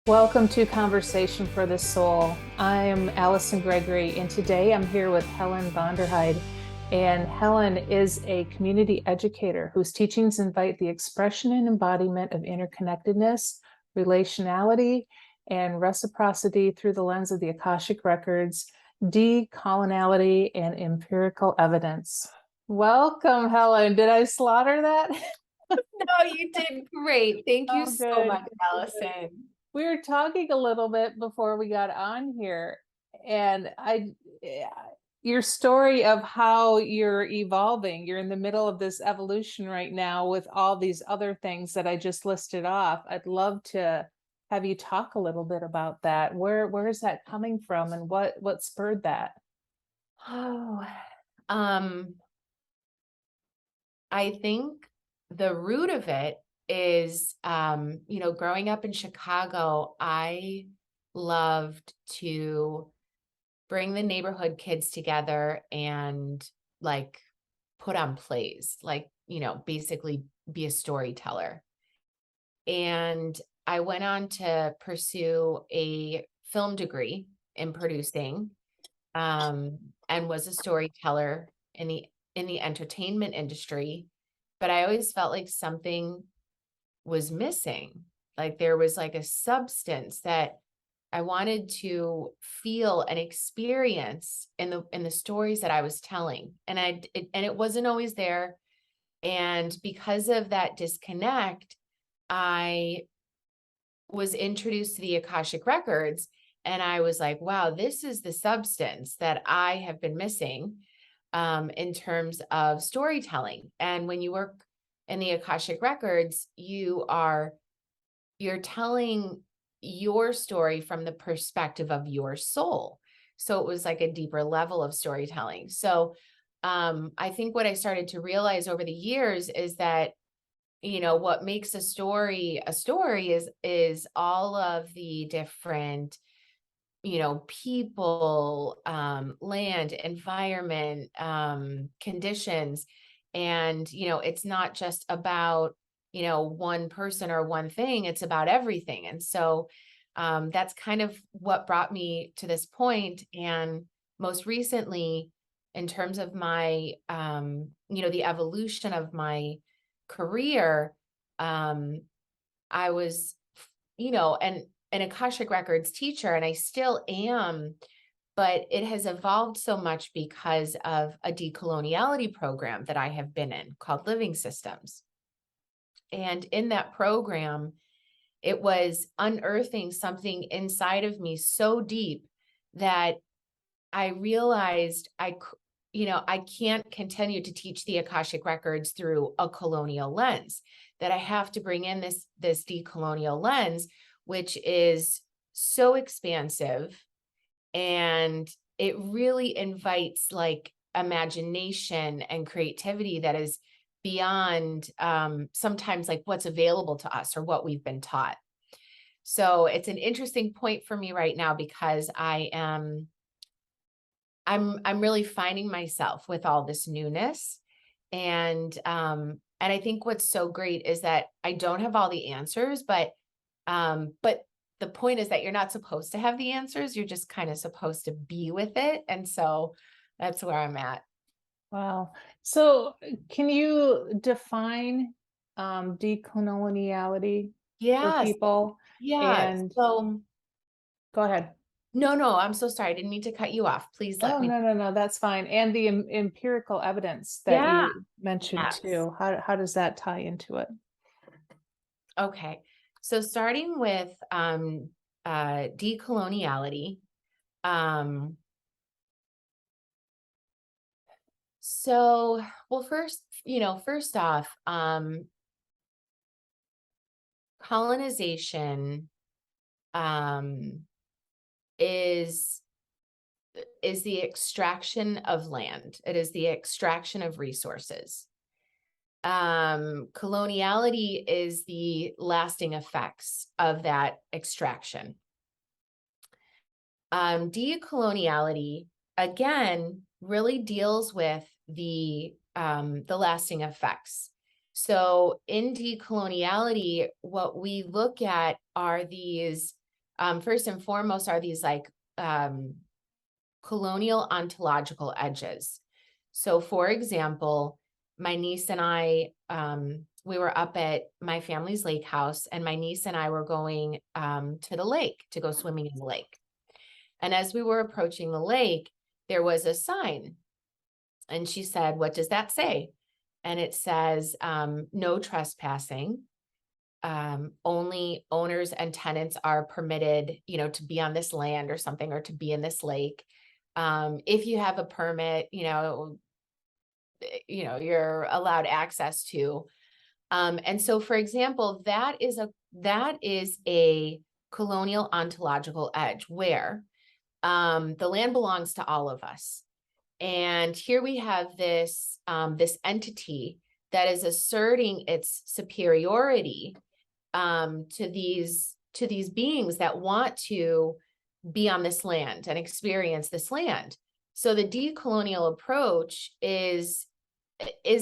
Welcome to Conversation for the Soul. I am Alleson Gregary, and today I'm here with Helen Vonderheide. And Helen is a community educator whose teachings invite the expression and embodiment of interconnectedness, relationality, and reciprocity through the lens of the Akashic Records, Decoloniality and Empirical Evidence. Welcome, Helen. Did I slaughter that? No, you did great. Thank you Oh, so good. much, Allison. We were talking a little bit before we got on here, and your story of how you're evolving, you're in the middle of this evolution right now with all these other things that I just listed off. I'd love to have you talk a little bit about that. Where is that coming from, and what spurred that? Oh, um, I think the root of it is, growing up in Chicago, I loved to bring the neighborhood kids together and like put on plays, basically be a storyteller. And I went on to pursue a film degree in producing, and was a storyteller in the entertainment industry. But I always felt like something was missing. Like there was like a substance that I wanted to feel and experience in the stories that I was telling. And it wasn't always there. And because of that disconnect, I was introduced to the Akashic Records, and I was like, wow, this is the substance that I have been missing, in terms of storytelling. And when you work in the Akashic Records, you're telling your story from the perspective of your soul. So it was like a deeper level of storytelling. So I think what I started to realize over the years is that what makes a story is all of the different people, land, environment, conditions. And it's not just about one person or one thing, it's about everything. And so that's kind of what brought me to this point. And most recently, in terms of my the evolution of my career, I was, an Akashic Records teacher, and I still am, but it has evolved so much because of a decoloniality program that I have been in called Living Systems. And in that program, it was unearthing something inside of me so deep that I realized I can't continue to teach the Akashic Records through a colonial lens, that I have to bring in this decolonial lens, which is so expansive, and it really invites like imagination and creativity that is beyond sometimes like what's available to us or what we've been taught. So it's an interesting point for me right now because I'm really finding myself with all this newness. And I think what's so great is that I don't have all the answers, but the point is that you're not supposed to have the answers. You're just kind of supposed to be with it. And so that's where I'm at. Wow. So can you define decoloniality for Yes. people? Yeah. And So go ahead. no, I'm so sorry. I didn't mean to cut you off. Please let Oh, me. no, that's fine. And the empirical evidence that Yeah. you mentioned Yes. too. How does that tie into it? Okay. So starting with decoloniality. Um, so, well, first off, colonization um, is is the extraction of land. It is the extraction of resources. Coloniality is the lasting effects of that extraction. Decoloniality, again, really deals with the lasting effects. So in decoloniality, what we look at are these First and foremost are these like colonial ontological edges. So for example, my niece and I, we were up at my family's lake house, and my niece and I were going to the lake to go swimming in the lake. And as we were approaching the lake, there was a sign. And she said, "What does that say?" And it says, "No trespassing. Only owners and tenants are permitted, to be on this land or something, or to be in this lake. If you have a permit, you're allowed access to." And so, for example, that is a colonial ontological edge where the land belongs to all of us. And here we have this entity that is asserting its superiority to these beings that want to be on this land and experience this land. So the decolonial approach is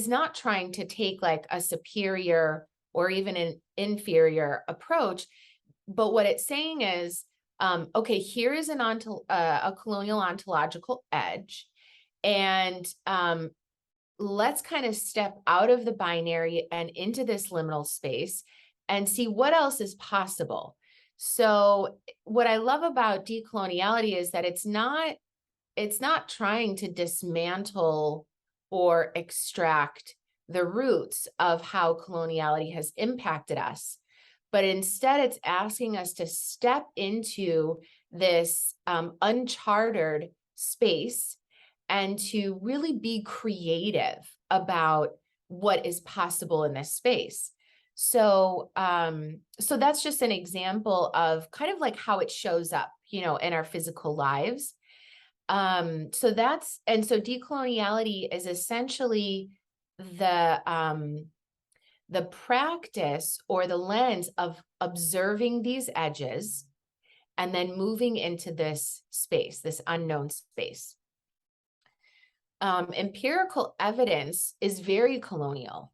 not trying to take like a superior or even an inferior approach, but what it's saying is, okay, here is a colonial ontological edge, and let's kind of step out of the binary and into this liminal space and see what else is possible. So what I love about decoloniality is that it's not trying to dismantle or extract the roots of how coloniality has impacted us, but instead it's asking us to step into this uncharted space and to really be creative about what is possible in this space. So, so that's just an example of kind of like how it shows up, in our physical lives. So decoloniality is essentially the practice or the lens of observing these edges and then moving into this space, this unknown space. Empirical evidence is very colonial,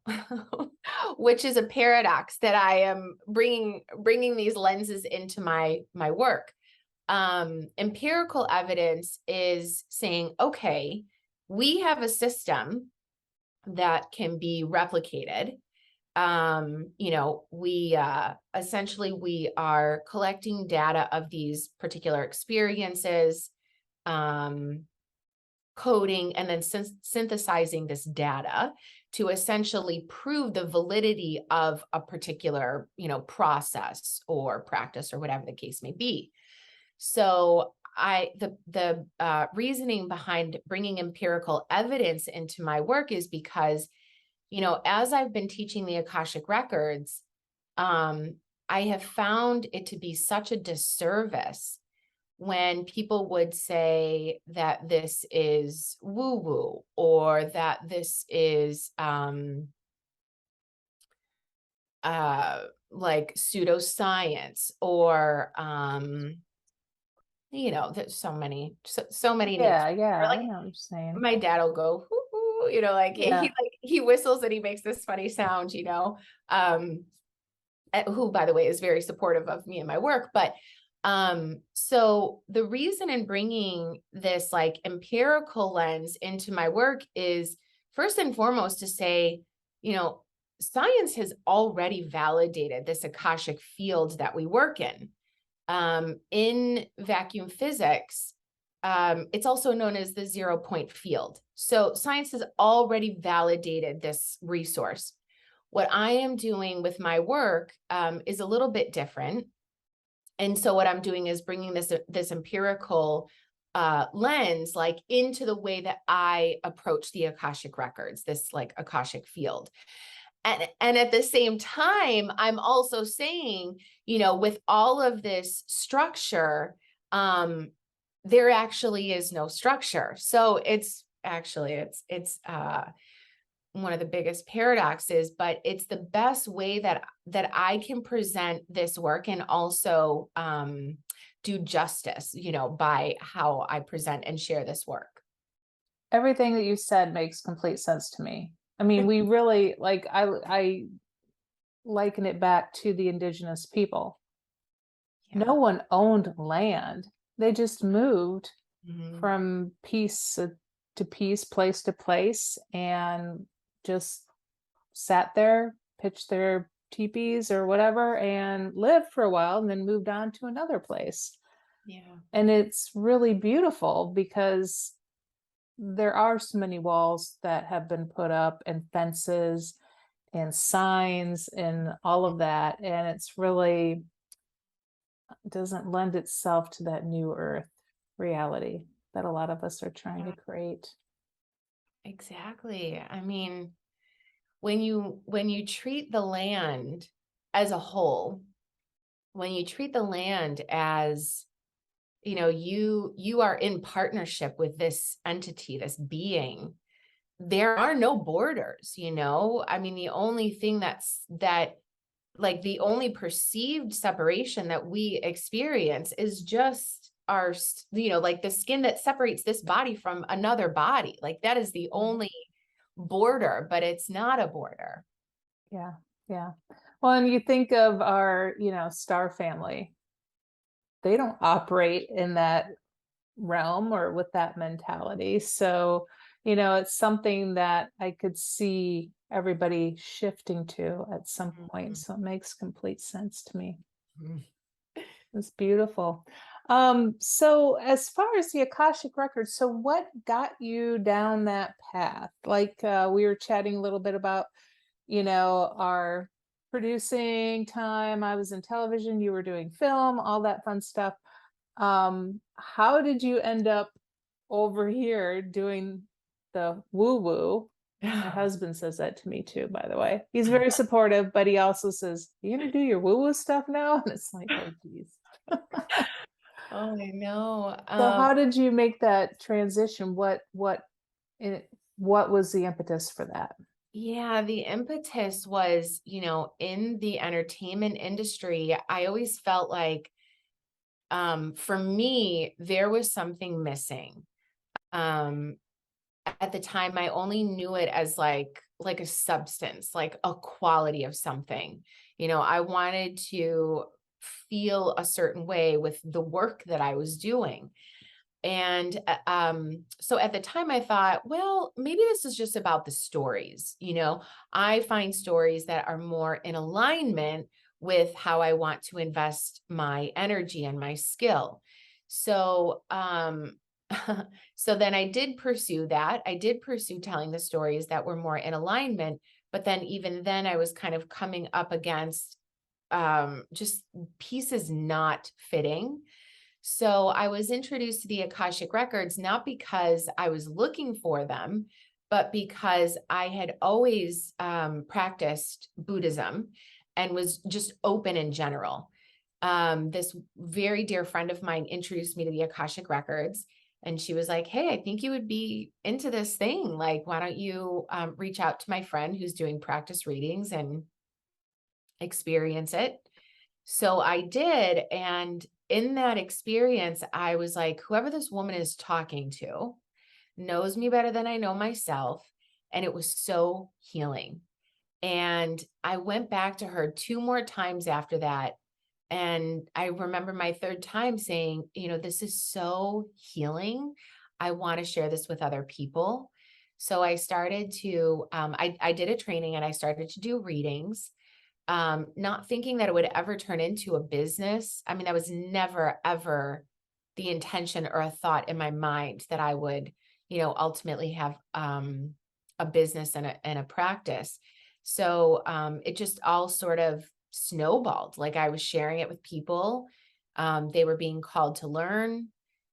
which is a paradox that I am bringing these lenses into my work. Empirical evidence is saying, okay, we have a system that can be replicated. We essentially we are collecting data of these particular experiences, coding, and then synthesizing this data to essentially prove the validity of a particular, process or practice or whatever the case may be. So the reasoning behind bringing empirical evidence into my work is because, as I've been teaching the Akashic Records, I have found it to be such a disservice when people would say that this is woo-woo, or that this is like pseudoscience, or there's so many names. Yeah, Or like I know what you're saying. my dad will go, hoo-hoo, like Yeah. he whistles and he makes this funny sound, who, by the way, is very supportive of me and my work. But so the reason in bringing this like empirical lens into my work is first and foremost to say, science has already validated this Akashic field that we work in. In vacuum physics, it's also known as the 0-point field. So science has already validated this resource. What I am doing with my work is a little bit different. And so what I'm doing is bringing this empirical lens like into the way that I approach the Akashic Records, this like Akashic field. And at the same time, I'm also saying, with all of this structure, there actually is no structure. So it's one of the biggest paradoxes, but it's the best way that I can present this work and also do justice, by how I present and share this work. Everything that you said makes complete sense to me. I mean, we really I liken it back to the indigenous people. Yeah. No one owned land. They just moved Mhm. from piece to piece, place to place, and just sat there, pitched their teepees or whatever, and lived for a while and then moved on to another place. Yeah. And it's really beautiful because there are so many walls that have been put up and fences and signs and all of that. And it's really doesn't lend itself to that new earth reality that a lot of us are trying to Yeah, create. exactly. I mean, when you treat the land as a whole, when you treat the land as, you are in partnership with this entity, this being, there are no borders. I mean, the only thing that like the only perceived separation that we experience is just like the skin that separates this body from another body. Like that is the Right. only border, but it's not a border. Yeah. Yeah. Well, and you think of our, star family, they don't operate in that realm or with that mentality. So, it's something that I could see everybody shifting to at some point. Mhm. So it makes complete sense to me. Mhm. It's beautiful. So as far as the Akashic Records, so what got you down that path? Like we were chatting a little bit about, our producing time. I was in television, you were doing film, all that fun stuff. How did you end up over here doing the woo woo? My husband says that to me too, by the way. He's very supportive, but he also says, "You gonna do your woo woo stuff now?" And it's like, oh geez. Oh, I know. So how did you make that transition? What was the impetus for that? Yeah, the impetus was, in the entertainment industry, I always felt like, for me, there was something missing. Um, at the time, I only knew it as like a substance, like a quality of something. I wanted to feel a certain way with the work that I was doing. And so at the time, I thought, well, maybe this is just about the stories. I find stories that are more in alignment with how I want to invest my energy and my skill. So, so then I did pursue that. I did pursue telling the stories that were more in alignment. But then, even then, I was kind of coming up against just pieces not fitting. So I was introduced to the Akashic Records not because I was looking for them, but because I had always practiced Buddhism and was just open in general. This very dear friend of mine introduced me to the Akashic Records, and she was like, "Hey, I think you would be into this thing. Like, why don't you reach out to my friend who's doing practice readings and experience it?" So I did. And in that experience, I was like, whoever this woman is talking to knows me better than I know myself. And it was so healing. And I went back to her two more times after that. And I remember my third time saying, this is so healing. I want to share this with other people. So I started to, I did a training and I started to do readings, not thinking that it would ever turn into a business. I mean, that was never, ever the intention or a thought in my mind that I would, ultimately have a business and a practice. So it just all sort of snowballed. Like I was sharing it with people. They were being called to learn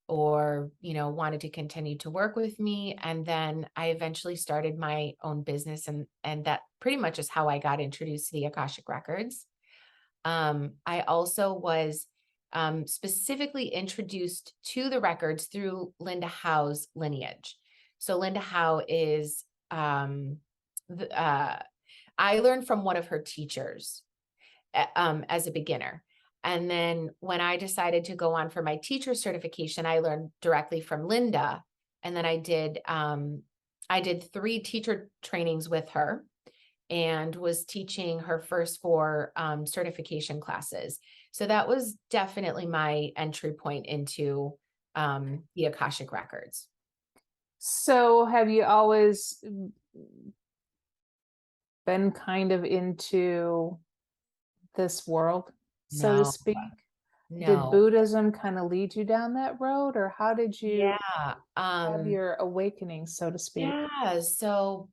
or, wanted to continue to work with me. And then I eventually started my own business, and that pretty much is how I got introduced to the Akashic Records. I also was specifically introduced to the records through Linda Howe's lineage. So Linda Howe is, the, I learned from one of her teachers as a beginner. And then when I decided to go on for my teacher certification, I learned directly from Linda. And then I did 3 teacher trainings with her and was teaching her first 4 certification classes. So that was definitely my entry point into the Akashic Records. So have you always been kind of into this world, so to No, speak? Did no. Buddhism kind of lead you down that road, or how did you Yeah. have your awakening, so to speak? Yeah. So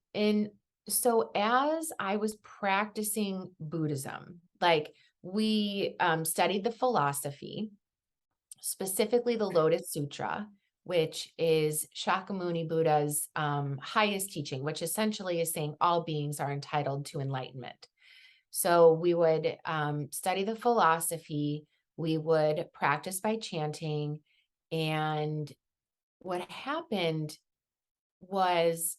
as I was practicing Buddhism, like we studied the philosophy, specifically the Lotus Sutra, which is Shakyamuni Buddha's highest teaching, which essentially is saying all beings are entitled to enlightenment. So we would study the philosophy, we would practice by chanting. And what happened was,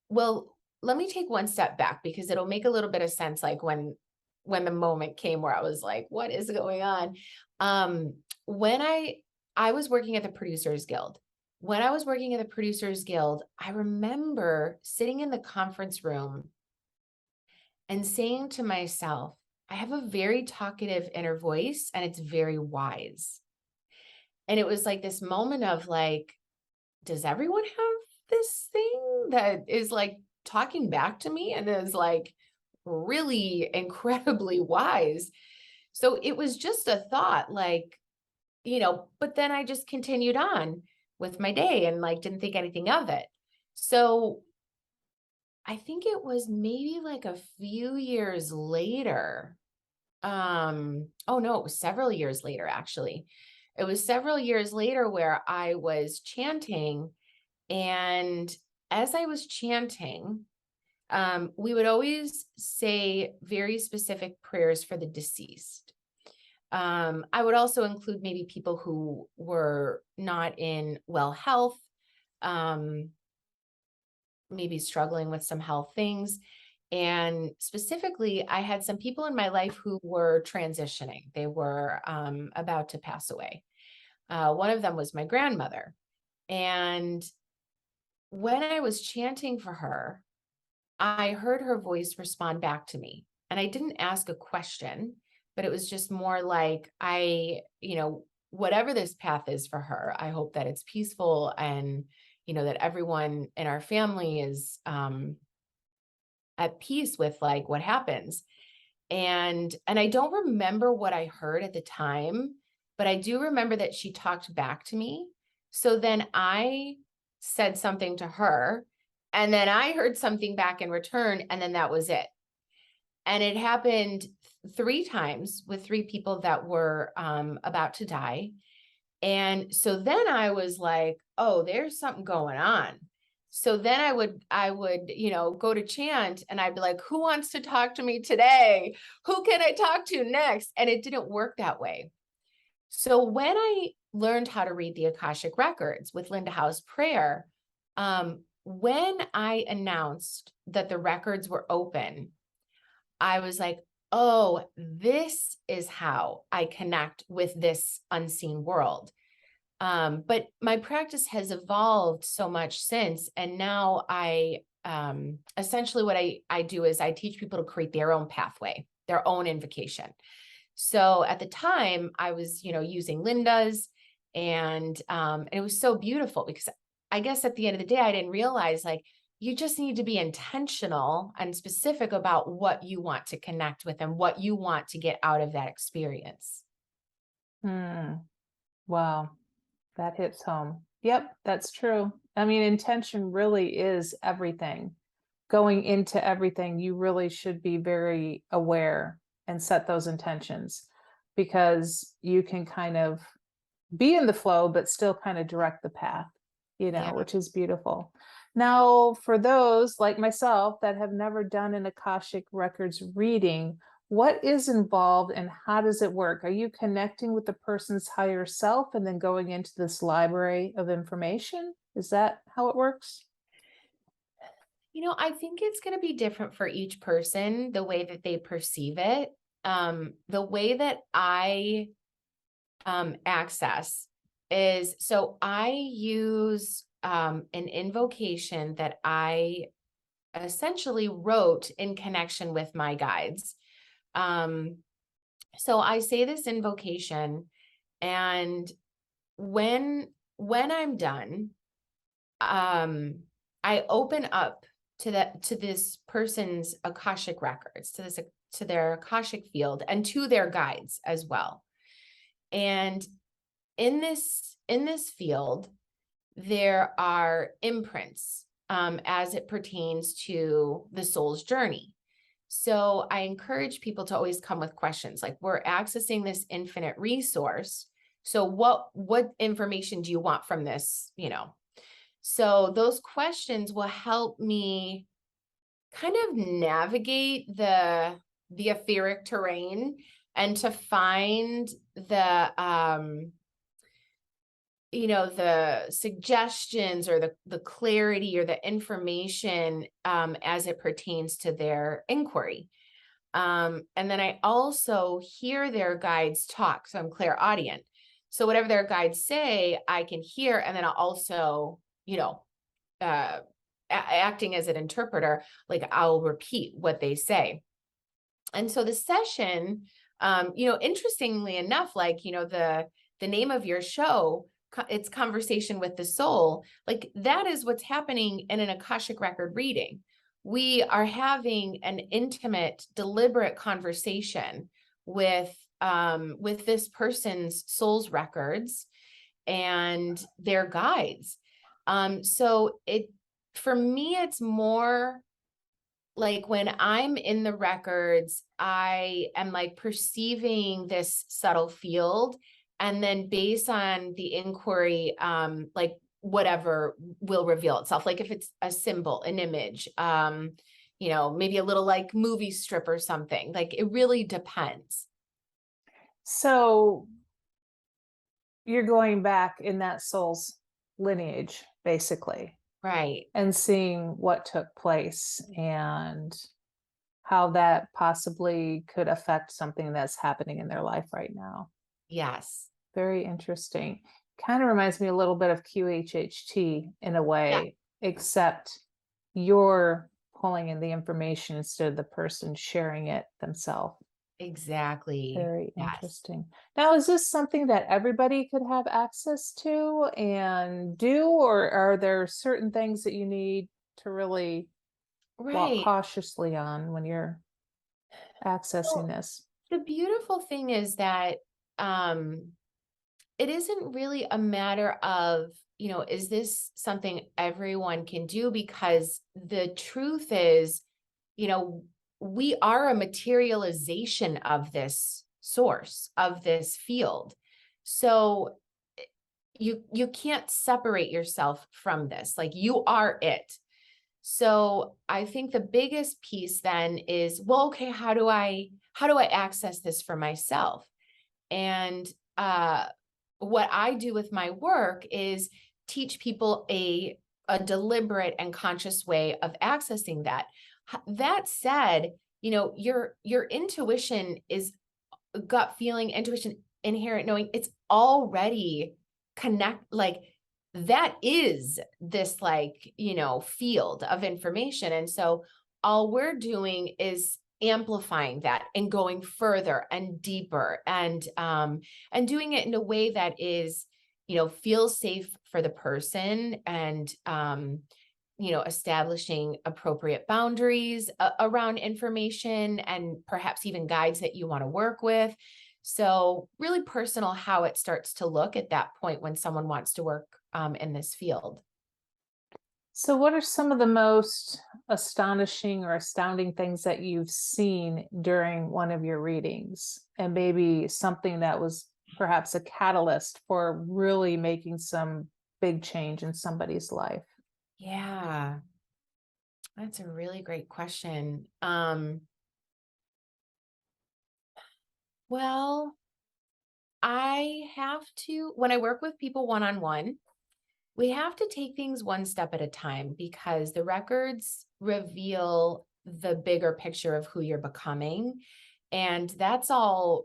well, let me take one step back because it'll make a little bit of sense, like when the moment came where I was like, what is going on? When I was working at the Producers Guild. When I was working at the Producers Guild, I remember sitting in the conference room and saying to myself, I have a very talkative inner voice and it's very wise. And it was like this moment of like, does everyone have this thing that is like talking back to me and is like really incredibly wise? So it was just a thought, like, but then I just continued on with my day and like didn't think anything of it. So I think it was maybe like a few years later. Oh no, it was several years later, actually. It was several years later where I was chanting. And as I was chanting, we would always say very specific prayers for the deceased. I would also include maybe people who were not in well health, um, maybe struggling with some health things. And specifically, I had some people in my life who were transitioning. They were about to pass away. One of them was my grandmother. And when I was chanting for her, I heard her voice respond back to me. And I didn't ask a question, but it was just more like, whatever this path is for her, I hope that it's peaceful and, that everyone in our family is at peace with like what happens. And I don't remember what I heard at the time, but I do remember that she talked back to me. So then I said something to her, and then I heard something back in return, and then that was it. And it happened 3 times with 3 people that were about to die. And so then I was like, oh, there's something going on. So then I would, go to chant and I'd be like, who wants to talk to me today? Who can I talk to next? And it didn't work that way. So when I learned how to read the Akashic Records with Linda Howe's prayer, when I announced that the records were open, I was like, oh, this is how I connect with this unseen world. But my practice has evolved so much since. And now I essentially what I do is I teach people to create their own pathway, their own invocation. So at the time I was, using Linda's, and it was so beautiful because I guess at the end of the day, I didn't realize like you just need to be intentional and specific about what you want to connect with and what you want to get out of that experience. Hmm. Wow. That hits home. Yep, that's true. I mean, intention really is everything. Going into everything, you really should be very aware and set those intentions, because you can kind of be in the flow, but still kind of direct the path, Yeah. which is beautiful. Now, for those like myself that have never done an Akashic Records reading, what is involved and how does it work? Are you connecting with the person's higher self and then going into this library of information? Is that how it works? I think it's going to be different for each person, the way that they perceive it. The way that I access is, so I use an invocation that I essentially wrote in connection with my guides. Um, So I say this invocation, and when I'm done, I open up to this person's Akashic records, to their Akashic field, and to their guides as well. And in this field, there are imprints as it pertains to the soul's journey. So I encourage people to always come with questions like, we're accessing this infinite resource. So what information do you want from this? So those questions will help me kind of navigate the etheric terrain, and to find the suggestions, or the clarity, or the information as it pertains to their inquiry. And then I also hear their guides talk. So I'm clairaudient. So whatever their guides say, I can hear. And then I'll also, acting as an interpreter, like I'll repeat what they say. And so the session, interestingly enough, like, the name of your show, it's Conversation with the Soul. Like, that is what's happening in an Akashic record reading. We are having an intimate, deliberate conversation with this person's soul's records and their guides. So for me, it's more like when I'm in the records, I am like perceiving this subtle field, and then based on the inquiry, like whatever will reveal itself. Like if it's a symbol, an image, maybe a little like movie strip or something. Like it really depends. So you're going back in that soul's lineage, basically, Right. and seeing what took place and how that possibly could affect something that's happening in their life right now. Yes. Very interesting. Kind of reminds me a little bit of QHHT in a Yeah, way, except you're pulling in the information instead of the person sharing it themselves. exactly. Very Yes. interesting. Now, is this something that everybody could have access to and do, or are there certain things that you need to really walk Right. cautiously on when you're accessing Well, this? the beautiful thing is that um, it isn't really a matter of, is this something everyone can do? Because the truth is, you know, we are a materialization of this source, of this field. So you can't separate yourself from this. Like, you are it. So I think the biggest piece then is, well, okay, how do I access this for myself? And what I do with my work is teach people a deliberate and conscious way of accessing that. That said, your intuition is gut feeling, intuition, inherent knowing. It's already like that is this like, field of information. And so all we're doing is amplifying that and going further and deeper, and doing it in a way that is, feels safe for the person, and establishing appropriate boundaries around information, and perhaps even guides that you want to work with. So really personal how it starts to look at that point when someone wants to work in this field. So, what are some of the most astonishing or astounding things that you've seen during one of your readings? And maybe something that was perhaps a catalyst for really making some big change in somebody's life? Yeah, that's a really great question. Well, when I work with people one-on-one, we have to take things one step at a time, because the records reveal the bigger picture of who you're becoming. And that's all,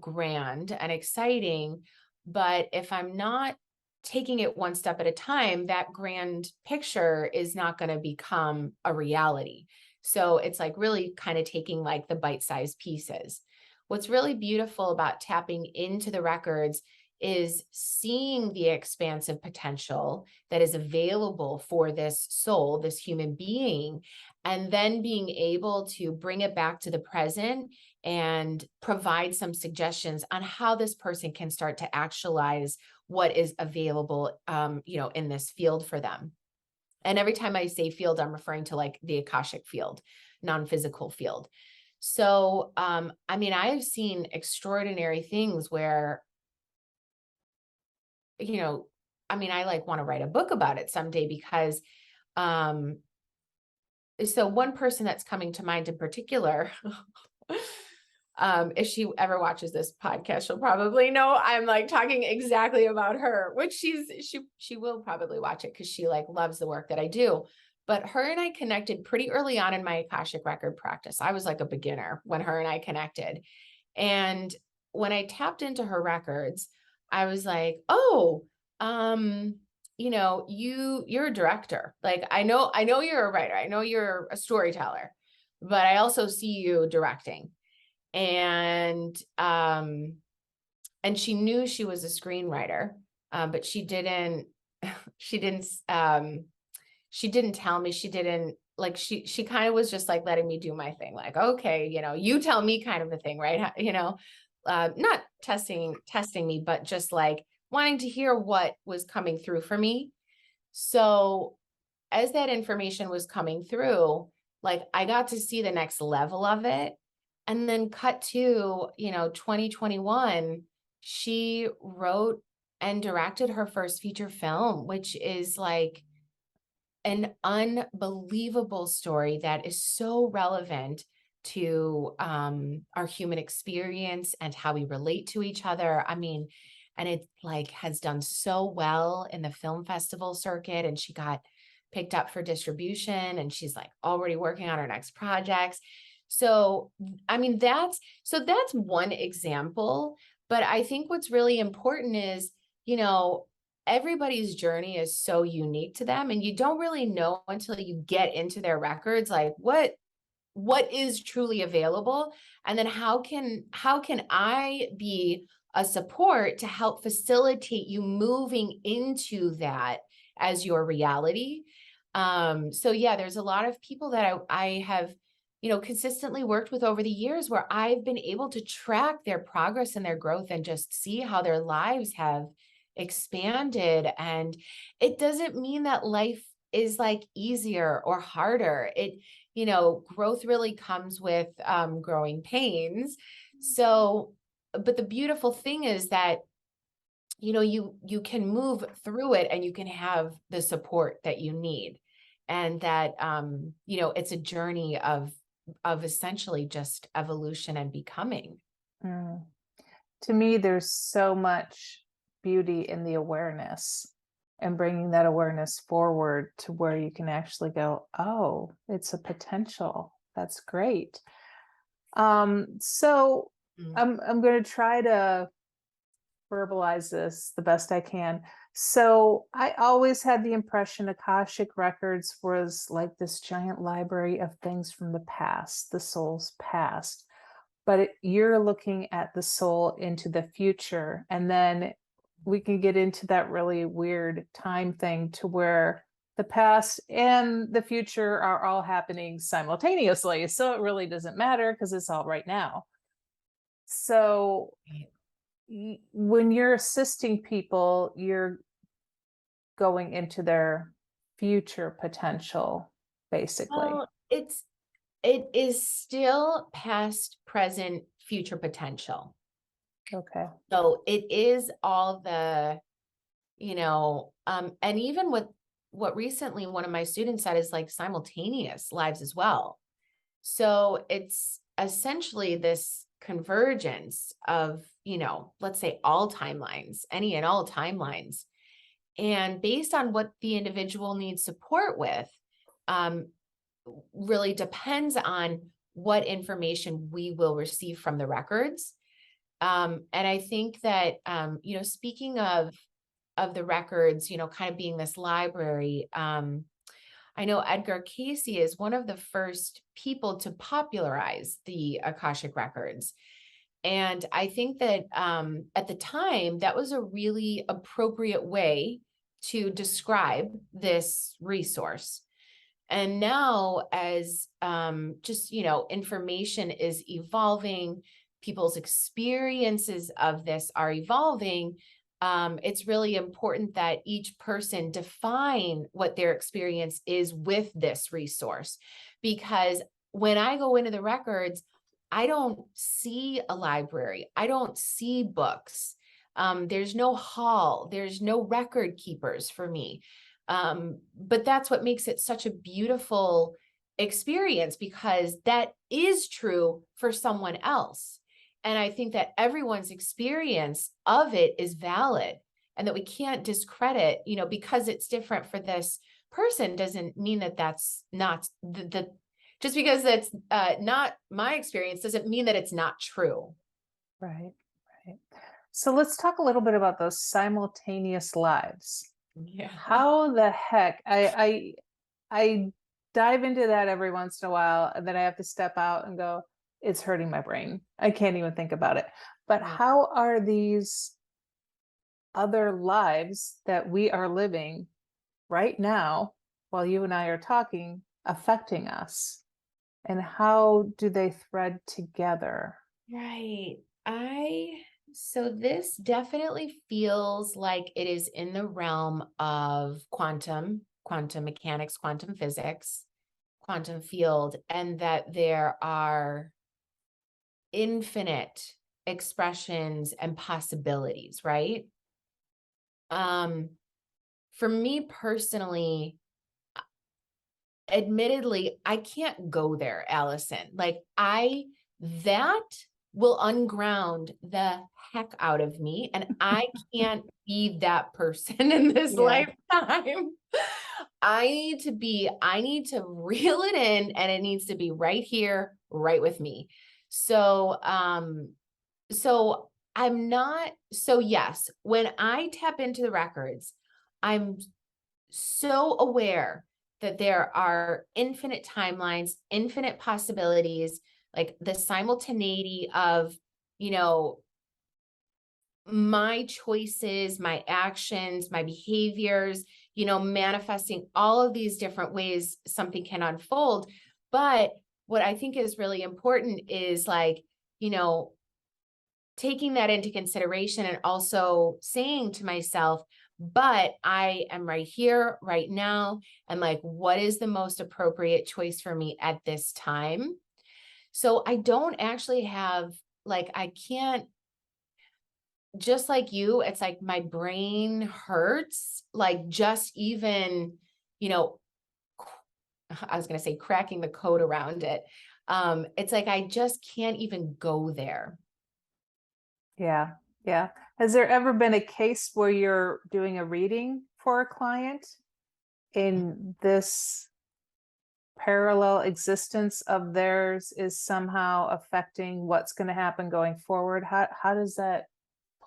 grand and exciting. But if I'm not taking it one step at a time, that grand picture is not going to become a reality. So it's like really kind of taking like the bite-sized pieces. what's really beautiful about tapping into the records is seeing the expansive potential that is available for this soul, this human being, and then being able to bring it back to the present and provide some suggestions on how this person can start to actualize what is available, in this field for them. And every time I say field, I'm referring to like the Akashic field, non-physical field. So, I've seen extraordinary things where, I like want to write a book about it someday because, um, so one person that's coming to mind in particular, if she ever watches this podcast, she'll probably know I'm like talking exactly about her, which she will probably watch it because she like loves the work that I do. But her and I connected pretty early on in my Akashic record practice. I was like a beginner when her and I connected. And when I tapped into her records, I was like, oh, you're a director. Like I know you're a writer. I know you're a storyteller, but I also see you directing. And she knew she was a screenwriter, but she didn't she didn't tell me. She didn't like she kind of was just like letting me do my thing, like, okay, you tell me, kind of a thing, right? Not testing me, but just like wanting to hear what was coming through for me. So as that information was coming through, like I got to see the next level of it. And then cut to, 2021, she wrote and directed her first feature film, which is like an unbelievable story that is so relevant to our human experience and how we relate to each other. And it like has done so well in the film festival circuit, and she got picked up for distribution, and she's like already working on her next projects. So, that's one example, but I think what's really important is, everybody's journey is so unique to them, and you don't really know until you get into their records, like what is truly available. And then how can I be a support to help facilitate you moving into that as your reality. So yeah, there's a lot of people that I have consistently worked with over the years where I've been able to track their progress and their growth and just see how their lives have expanded. And it doesn't mean that life is like easier or harder. Growth really comes with growing pains. So, but the beautiful thing is that, you can move through it and you can have the support that you need. And that, it's a journey of essentially just evolution and becoming. Mm. To me, there's so much beauty in the awareness and bringing that awareness forward to where you can actually go, oh, it's a potential. That's great. So I'm going to try to verbalize this the best I can. So I always had the impression Akashic Records was like this giant library of things from the past, the soul's past. But you're looking at the soul into the future, and then we can get into that really weird time thing to where the past and the future are all happening simultaneously. So it really doesn't matter because it's all right now. So when you're assisting people, you're going into their future potential, basically. Well, it is still past, present, future potential. Okay. So it is all the, and even what recently one of my students said is like simultaneous lives as well. So it's essentially this convergence of, let's say all timelines, any and all timelines. And based on what the individual needs support with, really depends on what information we will receive from the records. And I think that, speaking of the records, kind of being this library, I know Edgar Casey is one of the first people to popularize the Akashic Records. And I think that at the time, that was a really appropriate way to describe this resource. And now, as just, information is evolving, people's experiences of this are evolving. It's really important that each person define what their experience is with this resource. Because when I go into the records, I don't see a library, I don't see books. There's no hall, there's no record keepers for me. But that's what makes it such a beautiful experience, because that is true for someone else. And I think that everyone's experience of it is valid, and that we can't discredit, because it's different for this person doesn't mean that that's not just because that's not my experience doesn't mean that it's not true. Right, right. So let's talk a little bit about those simultaneous lives. Yeah. How the heck I dive into that every once in a while, and then I have to step out and go, it's hurting my brain. I can't even think about it. But Yeah. how are these other lives that we are living right now while you and I are talking affecting us? And how do they thread together? Right. So this definitely feels like it is in the realm of quantum mechanics, quantum physics, quantum field, and that there are infinite expressions and possibilities, right? For me personally, admittedly, I can't go there, Alleson. That will unground the heck out of me, and I can't be that person in this Yeah. lifetime. I need to reel it in, and it needs to be right here, right with me. So, so yes, when I tap into the records, I'm so aware that there are infinite timelines, infinite possibilities, like the simultaneity of, you know, my choices, my actions, my behaviors, manifesting all of these different ways something can unfold. But what I think is really important is you know, taking that into consideration and also saying to myself, but I am right here, right now. And what is the most appropriate choice for me at this time? So I don't actually have, I can't, just like you, it's like my brain hurts, just even, you know, I was going to say cracking the code around it. It's like, I just can't even go there. Yeah. Yeah. Has there ever been a case where you're doing a reading for a client in this parallel existence of theirs is somehow affecting what's going to happen going forward? How does that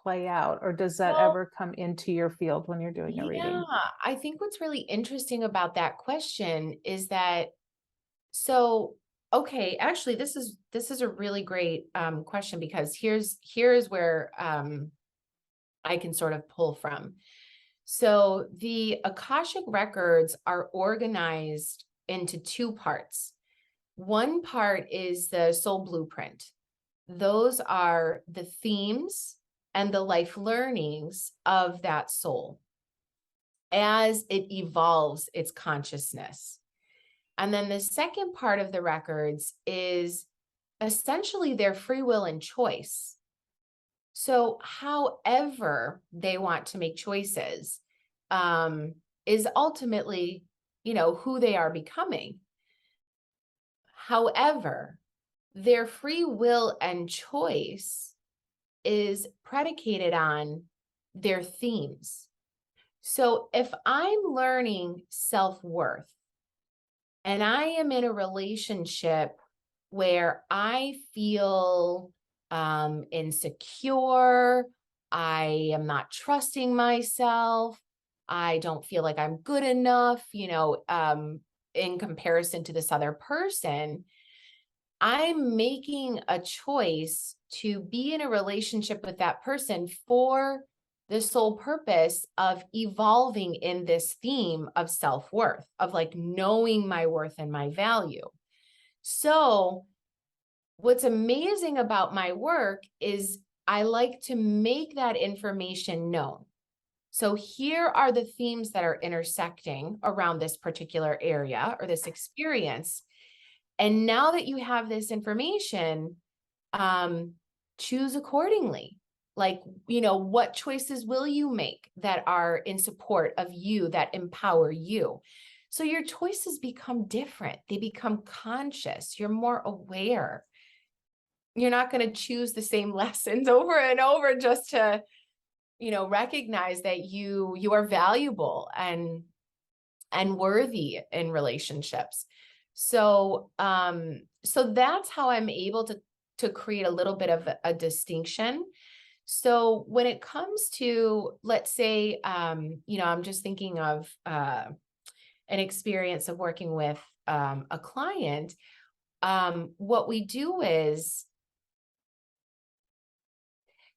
play out, or does that Well, ever come into your field when you're doing a yeah, reading? I think what's really interesting about that question is that, so, okay, actually, this is a really great question, because here's where I can sort of pull from. So the Akashic Records are organized into two parts. One part is the soul blueprint. Those are the themes and the life learnings of that soul as it evolves its consciousness. And then the second part of the records is essentially their free will and choice. So, however they want to make choices, is ultimately, who they are becoming. However, their free will and choice is predicated on their themes. So, if I'm learning self-worth and I am in a relationship where I feel insecure, I am not trusting myself, I don't feel like I'm good enough, in comparison to this other person, I'm making a choice to be in a relationship with that person for the sole purpose of evolving in this theme of self-worth, of like knowing my worth and my value. So what's amazing about my work is I like to make that information known. So here are the themes that are intersecting around this particular area or this experience. And now that you have this information, choose accordingly. Like, what choices will you make that are in support of you, that empower you? So your choices become different. They become conscious. You're more aware. You're not going to choose the same lessons over and over just to, recognize that you are valuable and worthy in relationships. So, so that's how I'm able to create a little bit of a distinction. So when it comes to, let's say, I'm just thinking of an experience of working with a client. What we do is,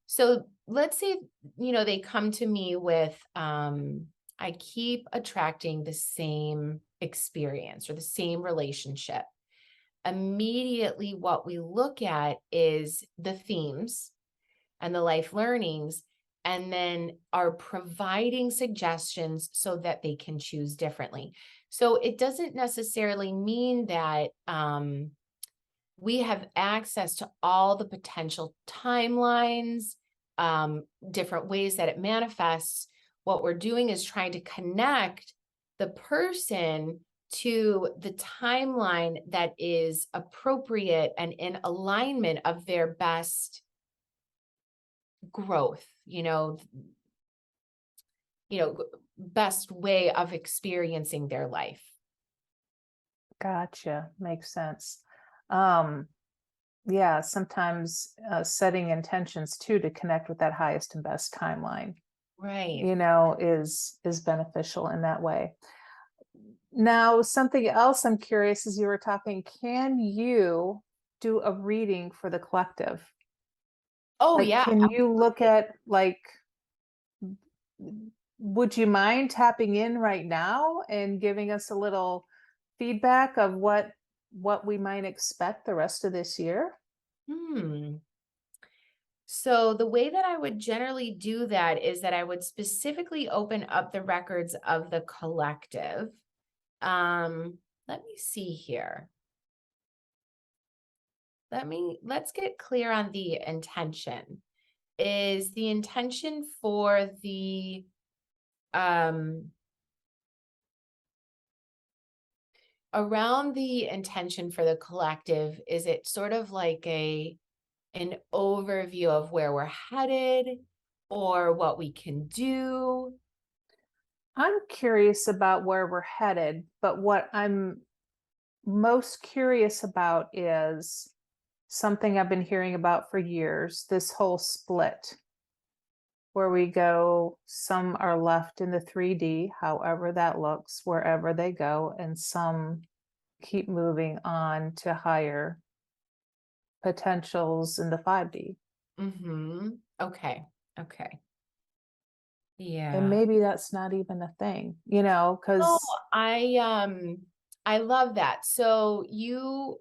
so let's say, they come to me with, I keep attracting the same experience or the same relationship. Immediately, what we look at is the themes and the life learnings, and then are providing suggestions so that they can choose differently. So it doesn't necessarily mean that we have access to all the potential timelines, different ways that it manifests. What we're doing is trying to connect the person to the timeline that is appropriate and in alignment of their best growth, best way of experiencing their life. Gotcha. Makes sense. Yeah, sometimes setting intentions too to connect with that highest and best timeline, Right. is beneficial in that way. Now, something else I'm curious as you were talking, can you do a reading for the collective? Oh, Like, yeah. can you look at, like, would you mind tapping in right now and giving us a little feedback of what we might expect the rest of this year? So the way that I would generally do that is that I would specifically open up the records of the collective. Let me see here. Let's get clear on the intention. Is the intention for the around the intention for the collective, is it sort of like an overview of where we're headed or what we can do? I'm curious about where we're headed, but what I'm most curious about is something I've been hearing about for years, this whole split where we go, some are left in the 3D, however that looks, wherever they go, and some keep moving on to higher potentials in the 5D. Okay. And Yeah. maybe that's not even a thing, Oh, because I love that. So you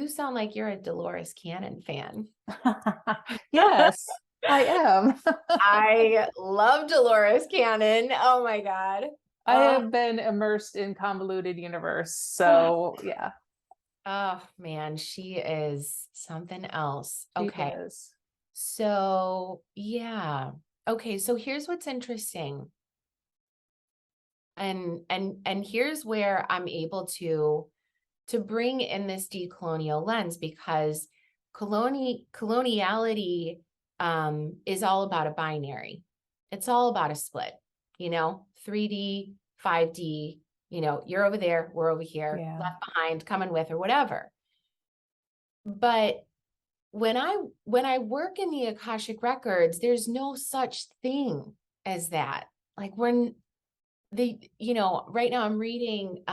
sound like you're a Dolores Cannon fan. yes, I am. I love Dolores Cannon. Oh my God. I have been immersed in convoluted universe. So yeah, Oh man, she is something else. she Okay. is. So yeah. Okay, so here's what's interesting. And here's where I'm able to bring in this decolonial lens, because coloniality is all about a binary. It's all about a split, 3D, 5D, you're over there, we're over here, Yeah. left behind, coming with, or whatever. But when I work in the Akashic Records, there's no such thing as that. Like when right now I'm reading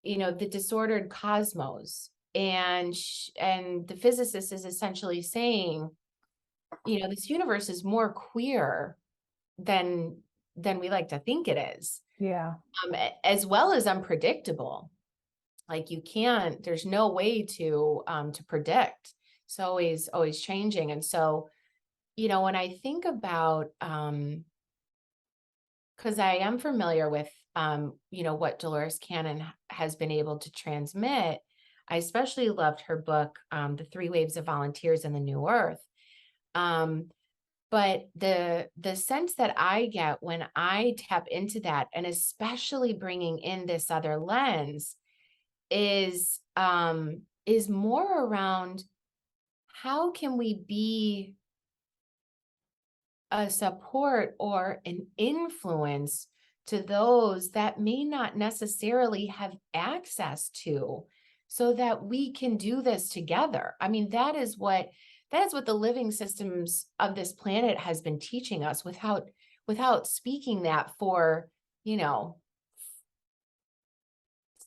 the disordered cosmos. And the physicist is essentially saying, this universe is more queer than we like to think it is, Yeah. as well as unpredictable. Like there's no way to predict. It's always changing. And so, when I think about, because I am familiar with, what Dolores Cannon has been able to transmit. I especially loved her book, The Three Waves of Volunteers in the New Earth. But the sense that I get when I tap into that, and especially bringing in this other lens, is more around how can we be a support or an influence to those that may not necessarily have access to, so that we can do this together. I mean, that is what the living systems of this planet has been teaching us, without speaking that for,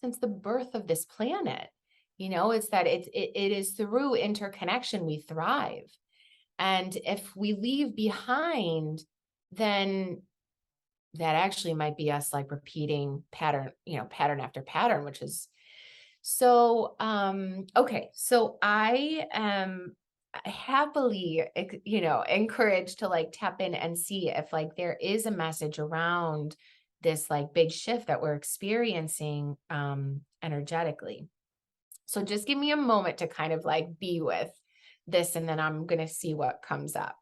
since the birth of this planet. It's that it is through interconnection we thrive. And if we leave behind, then that actually might be us like repeating pattern after pattern, which is so, okay. So I am happily, encouraged to like tap in and see if like there is a message around this like big shift that we're experiencing energetically. So just give me a moment to kind of like be with this, and then I'm going to see what comes up.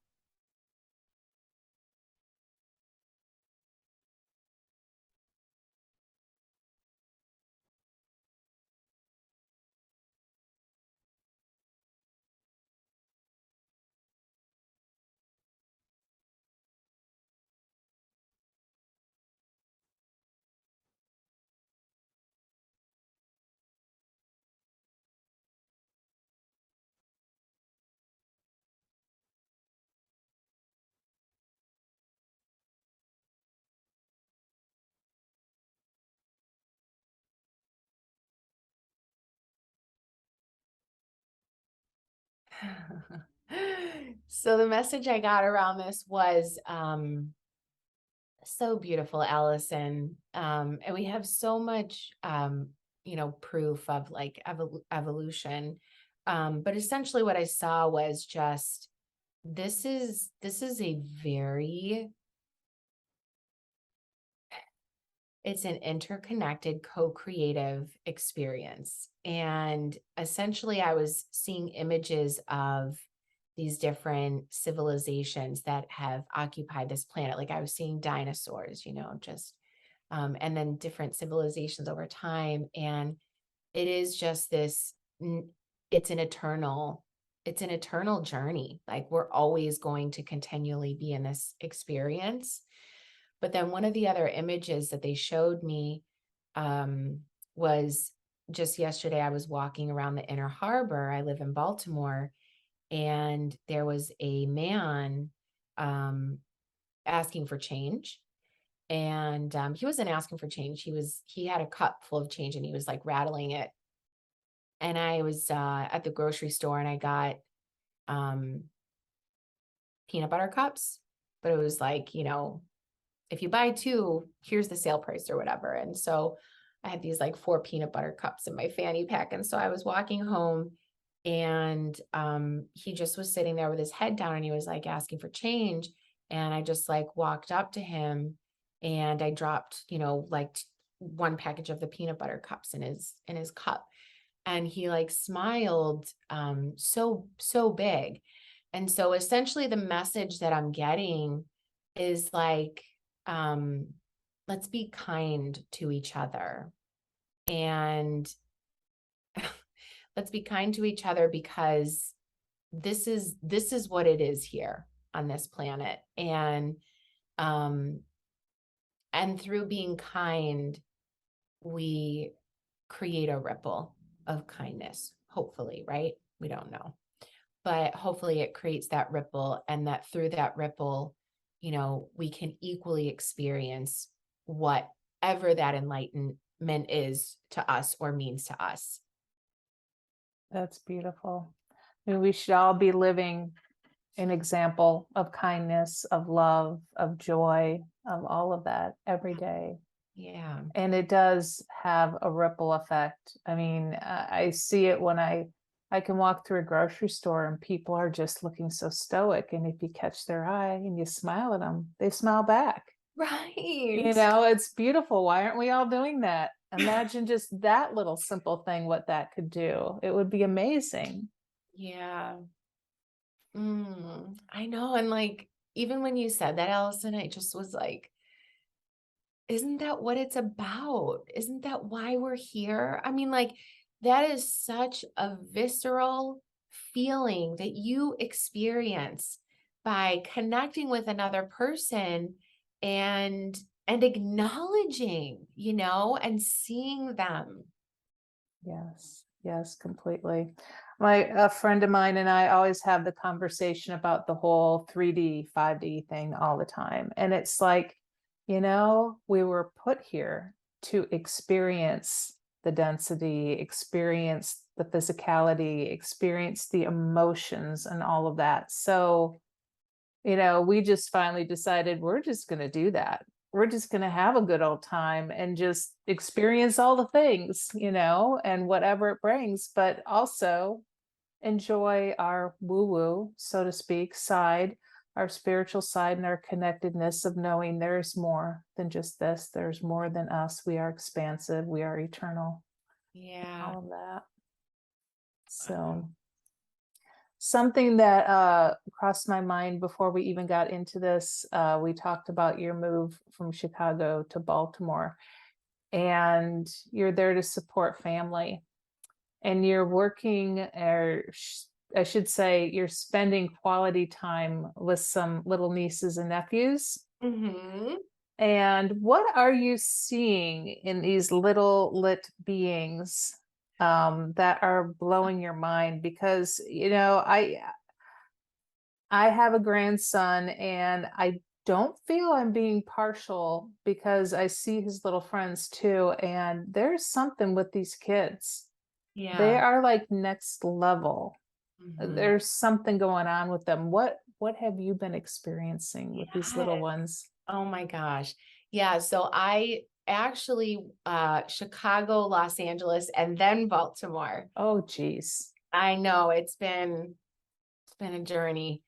So the message I got around this was so beautiful, Allison. And we have so much, proof of like evolution. But essentially what I saw was just, this is a very, it's an interconnected co-creative experience. And essentially I was seeing images of these different civilizations that have occupied this planet. Like I was seeing dinosaurs, just and then different civilizations over time. And it is just this, it's an eternal journey. Like we're always going to continually be in this experience. But then one of the other images that they showed me was just yesterday. I was walking around the Inner Harbor. I live in Baltimore, and there was a man asking for change. And he wasn't asking for change. He had a cup full of change, and he was like rattling it. And I was at the grocery store, and I got peanut butter cups, but it was like, if you buy two, here's the sale price or whatever. And so I had these like 4 peanut butter cups in my fanny pack. And so I was walking home, and he just was sitting there with his head down, and he was like asking for change. And I just like walked up to him, and I dropped, like 1 package of the peanut butter cups in his cup. And he like smiled so big. And so essentially the message that I'm getting is like, let's be kind to each other. And let's be kind to each other, because this is what it is here on this planet. And through being kind, we create a ripple of kindness, hopefully, right? We don't know. But hopefully it creates that ripple, and that through that ripple, we can equally experience whatever that enlightenment is to us or means to us. That's beautiful. I mean, we should all be living an example of kindness, of love, of joy, of all of that every day. Yeah. And it does have a ripple effect. I mean, I see it when I can walk through a grocery store and people are just looking so stoic, and if you catch their eye and you smile at them, they smile back. You Right. know, it's beautiful. Why aren't we all doing that? Imagine just that little simple thing, what that could do. It would be amazing. Yeah. I know. And like, even when you said that, Allison, I just was like, isn't that what it's about? Isn't that why we're here? I mean, like, that is such a visceral feeling that you experience by connecting with another person and acknowledging, and seeing them. Yes, yes, completely. A friend of mine and I always have the conversation about the whole 3D, 5D thing all the time. And it's like, we were put here to experience the density, experience the physicality, experience the emotions and all of that. So, we just finally decided we're just going to do that. We're just going to have a good old time and just experience all the things, and whatever it brings, but also enjoy our woo woo, so to speak, side, our spiritual side, and our connectedness of knowing there's more than just this. There's more than us. We are expansive. We are eternal. Yeah. All of that. Wow. So, something that crossed my mind before we even got into this, we talked about your move from Chicago to Baltimore, and you're there to support family, and you're working, or I should say, you're spending quality time with some little nieces and nephews. Hmm. And what are you seeing in these little lit beings that are blowing your mind? Because I have a grandson, and I don't feel I'm being partial because I see his little friends too. And there's something with these kids. They Yeah. are like next level. Hmm. There's something going on with them. What have you been experiencing with these Yeah. little ones? Oh my gosh. Yeah. So I actually, Chicago, Los Angeles, and then Baltimore. Oh, geez. I know it's been a journey.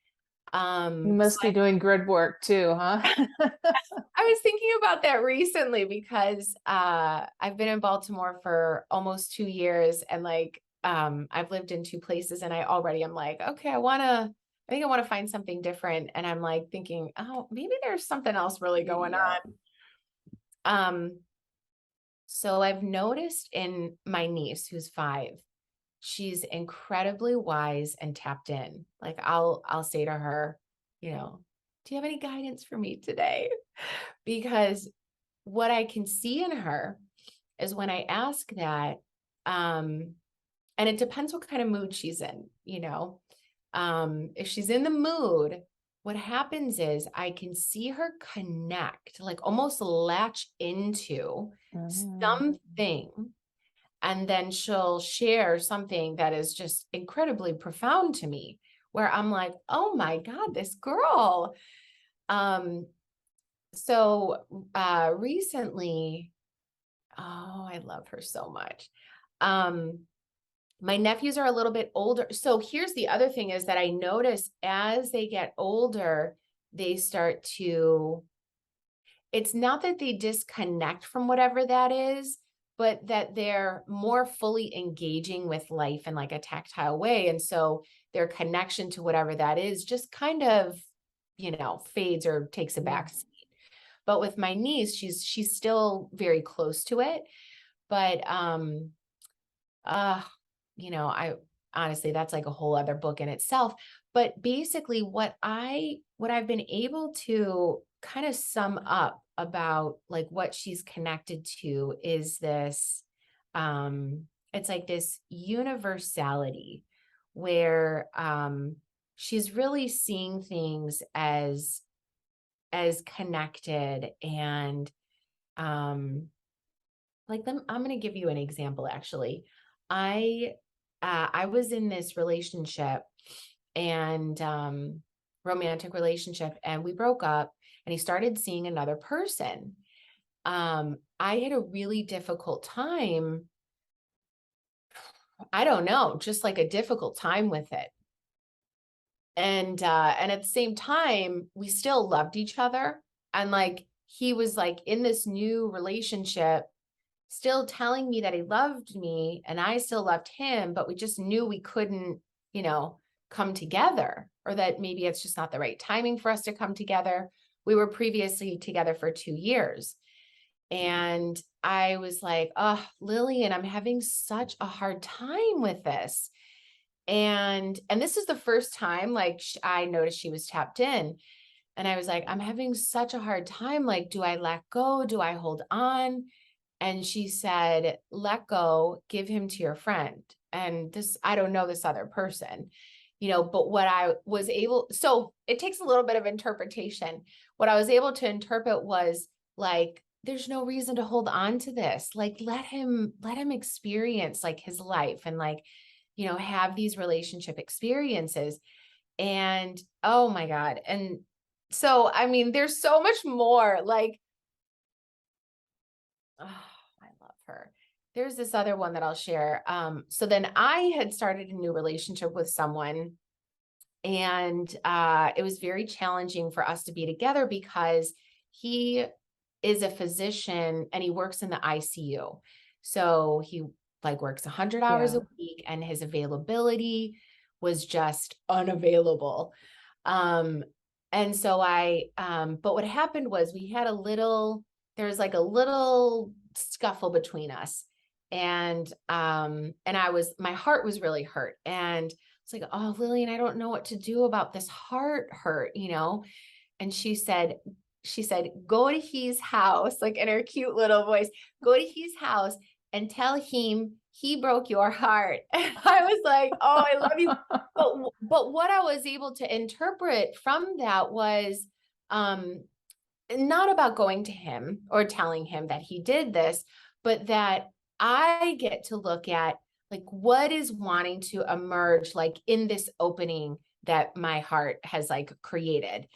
You So must be doing grid work too, huh? I was thinking about that recently because I've been in Baltimore for almost 2 years, and like I've lived in two places, and I already am like, okay, I think I want to find something different. And I'm like thinking, oh, maybe there's something else really going Yeah. on. So I've noticed in my niece who's 5, she's incredibly wise and tapped in. Like I'll say to her, do you have any guidance for me today? Because what I can see in her is when I ask that, um, and it depends what kind of mood she's in. If she's in the mood, what happens is I can see her connect, like almost latch into Mm. something, and then she'll share something that is just incredibly profound to me, where I'm like, oh my God, this girl. Um, so recently, oh, I love her so much. Um, my nephews are a little bit older. So here's the other thing is that I notice as they get older, they start to, it's not that they disconnect from whatever that is, but that they're more fully engaging with life in like a tactile way. And so their connection to whatever that is just kind of, fades or takes a Yeah. back seat. But with my niece, she's still very close to it. But uh, I honestly, that's like a whole other book in itself. But basically what I've been able to kind of sum up about like what she's connected to is this, it's like this universality where she's really seeing things as connected and um like them. I'm going to give you an example actually. I I was in this relationship and romantic relationship, and we broke up, and he started seeing another person. I had a really difficult time. I don't know, just like a difficult time with it. And at the same time, we still loved each other. And like he was like in this new relationship, still telling me that he loved me and I still loved him, but we just knew we couldn't, you know, come together, or that maybe it's just not the right timing for us to come together. We were previously together for 2 years. And I was like, oh, Lillian, I'm having such a hard time with this. And this is the first time like I noticed she was tapped in. And I was like, I'm having such a hard time. Like, do I let go? Do I hold on? And she said, let go, give him to your friend. And this, I don't know this other person, but what I was able, so it takes a little bit of interpretation. What I was able to interpret was like, there's no reason to hold on to this. Like, let him experience like his life and like, have these relationship experiences. And oh my God. And so, I mean, there's so much more like, oh, I love her. There's this other one that I'll share. So then I had started a new relationship with someone, and it was very challenging for us to be together because he is a physician and he works in the ICU. So he like works 100 hours Yeah. a week, and his availability was just unavailable. Um, and so but what happened was there was like a little scuffle between us. And my heart was really hurt. And it's like, oh, Lillian, I don't know what to do about this heart hurt. And she said, go to his house, like in her cute little voice, go to his house and tell him he broke your heart. And I was like, oh, I love you. But what I was able to interpret from that was not about going to him or telling him that he did this, but that I get to look at like what is wanting to emerge like in this opening that my heart has like created,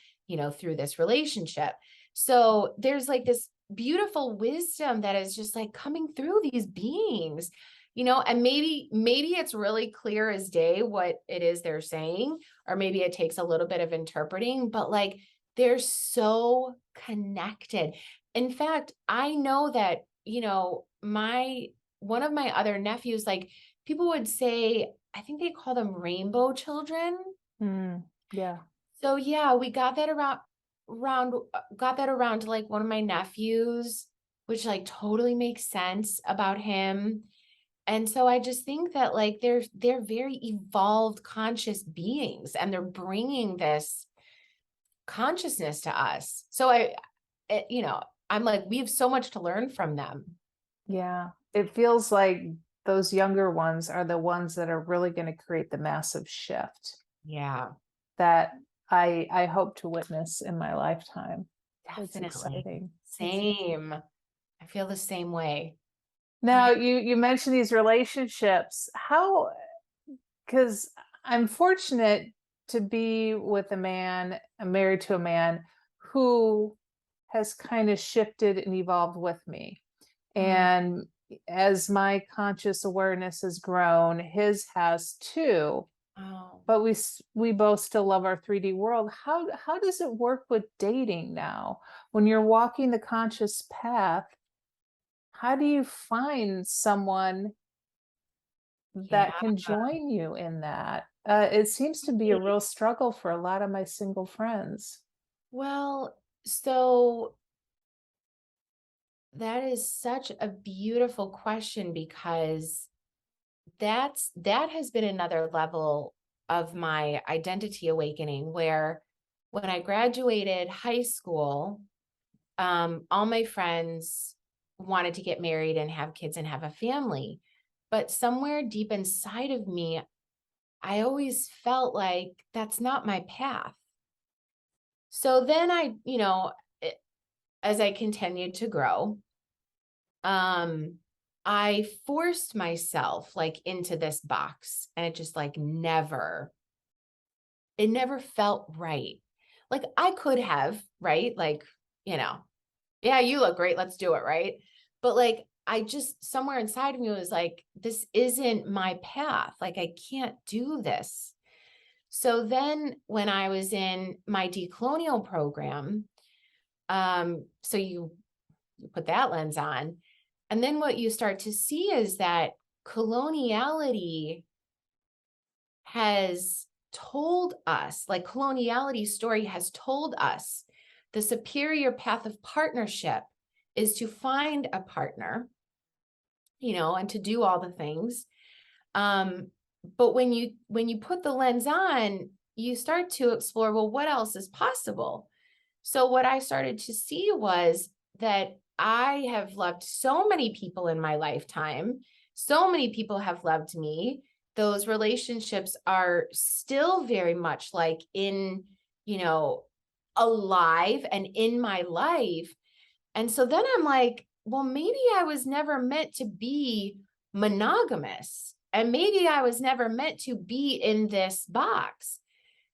through this relationship. So there's like this beautiful wisdom that is just like coming through these beings, and maybe it's really clear as day what it is they're saying, or maybe it takes a little bit of interpreting, but like they're so connected. In fact, I know that, one of my other nephews, like people would say, I think they call them rainbow children. Yeah. So yeah, we got that around to like one of my nephews, which like totally makes sense about him. And so I just think that like they're very evolved conscious beings, and they're bringing this consciousness to us. So I'm like, we have so much to learn from them. Yeah. It feels like those younger ones are the ones that are really going to create the massive shift Yeah, that I hope to witness in my lifetime. It's definitely. exciting. Same. I feel the same way. Now Yeah. you mentioned these relationships. How, because I'm fortunate to be with a man, married to a man who has kind of shifted and evolved with me. Mm. And as my conscious awareness has grown, his has too. Oh, But we both still love our 3D world. How does it work with dating now? When you're walking the conscious path, how do you find someone yeah. that can join you in that? It seems to be a real struggle for a lot of my single friends. Well, so that is such a beautiful question, because that has been another level of my identity awakening, where when I graduated high school, all my friends wanted to get married and have kids and have a family. But somewhere deep inside of me, I always felt like that's not my path. So then as I continued to grow, um, I forced myself like into this box, and it just like it never felt right. Like I could have, right? Like, you know, yeah, you look great. Let's do it. Right. But like, I just somewhere inside of me was like, this isn't my path. Like, I can't do this. So then when I was in my decolonial program, so you put that lens on, and then what you start to see is that coloniality has told us, like coloniality story has told us, the superior path of partnership is to find a partner, and to do all the things. But when you put the lens on, you start to explore, well, what else is possible? So what I started to see was that I have loved so many people in my lifetime. So many people have loved me. Those relationships are still very much like alive and in my life. And so then I'm like, well, maybe I was never meant to be monogamous. And maybe I was never meant to be in this box.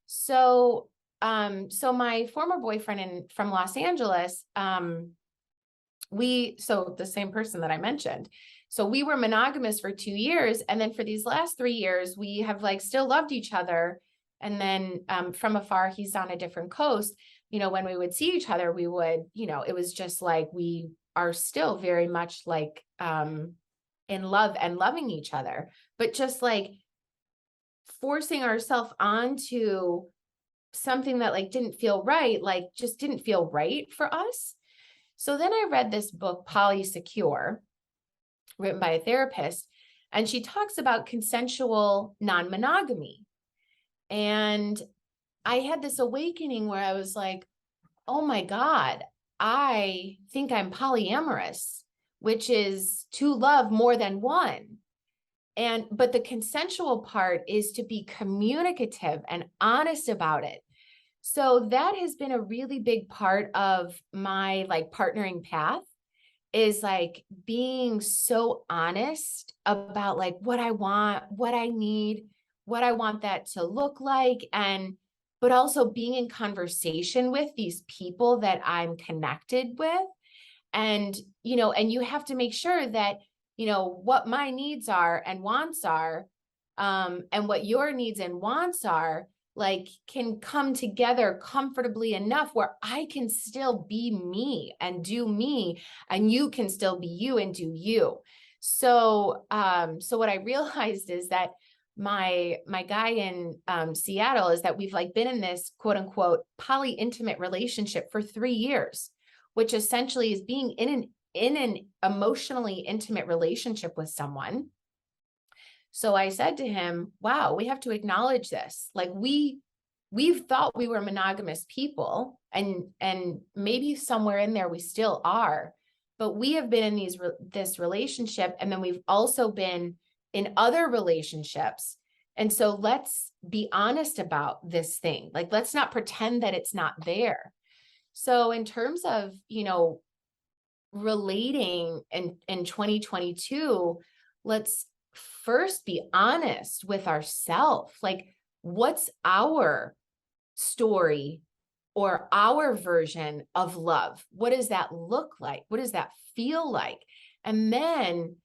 So my former boyfriend from Los Angeles, the same person that I mentioned. So we were monogamous for 2 years. And then for these last 3 years, we have like still loved each other. And then from afar, he's on a different coast. When we would see each other, we would, it was just like we are still very much like in love and loving each other, but just like forcing ourselves onto something that like didn't feel right, like just didn't feel right for us. So then I read this book, Polysecure, written by a therapist, and she talks about consensual non-monogamy. And I had this awakening where I was like, oh my God, I think I'm polyamorous, which is to love more than one. But the consensual part is to be communicative and honest about it. So that has been a really big part of my like partnering path, is like being so honest about like what I want, what I need, what I want that to look like. But also being in conversation with these people that I'm connected with. And you have to make sure that, what my needs are and wants are, and what your needs and wants are, like can come together comfortably enough where I can still be me and do me, and you can still be you and do you. So what I realized is that my guy in Seattle is that we've like been in this quote unquote poly intimate relationship for 3 years, which essentially is being in an emotionally intimate relationship with someone. So I said to him, wow, we have to acknowledge this. Like we've thought we were monogamous people, and maybe somewhere in there we still are, but we have been in this relationship, and then we've also been in other relationships. And so let's be honest about this thing. Like, let's not pretend that it's not there. So in terms of, relating in 2022, let's first be honest with ourselves. Like, what's our story or our version of love? What does that look like? What does that feel like? And then,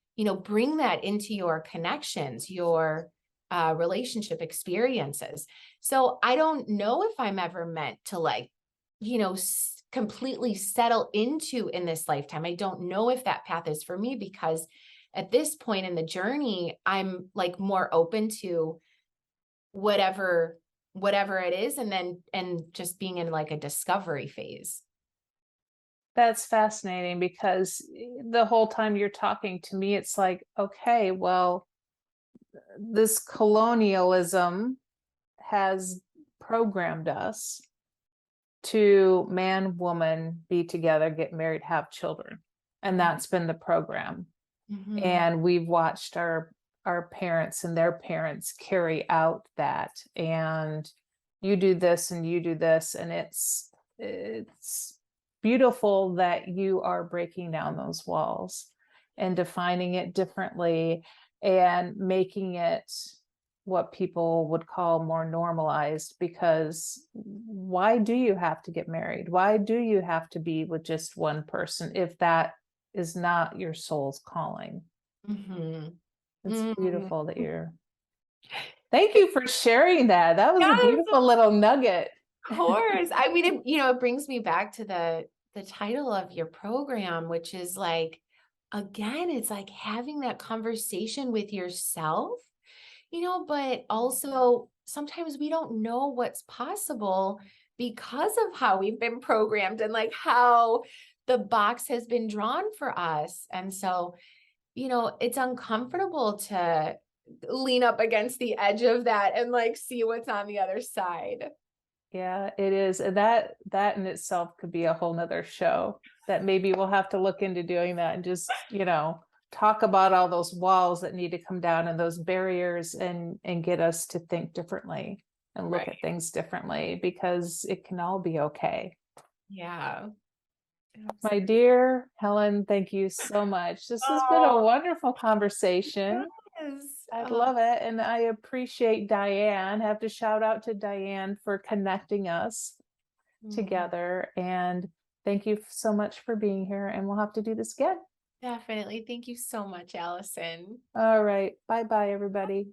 bring that into your connections, your relationship experiences. So I don't know if I'm ever meant to like, completely settle into in this lifetime. I don't know if that path is for me, because at this point in the journey, I'm like more open to whatever it is, and just being in like a discovery phase. That's fascinating, because the whole time you're talking to me, it's like, okay, well, this colonialism has programmed us to man, woman, be together, get married, have children. And that's been the program. Mm-hmm. And we've watched our parents and their parents carry out that. And you do this and you do this. And it's beautiful that you are breaking down those walls. and defining it differently and making it what people would call more normalized. Because why do you have to get married? Why do you have to be with just one person if that is not your soul's calling? Mm-hmm. It's Mm. beautiful that you're. Thank you for sharing that. That was a Yes, beautiful little nugget. of course. I mean, it brings me back to the title of your program, which is like, again, it's like having that conversation with yourself, but also sometimes we don't know what's possible because of how we've been programmed and like how the box has been drawn for us. And so, it's uncomfortable to lean up against the edge of that and like see what's on the other side. Yeah, it is. And that in itself could be a whole nother show that maybe we'll have to look into doing that and just, talk about all those walls that need to come down and those barriers and get us to think differently and look Right. at things differently, because it can all be okay. Yeah. My dear Helen, thank you so much. This has been a Oh, wonderful conversation. yes. I'd Oh, love it. And I appreciate Diane. Have to shout out to Diane for connecting us together. And thank you so much for being here. And we'll have to do this again. definitely. Thank you so much, Allison. All right. Bye bye, everybody.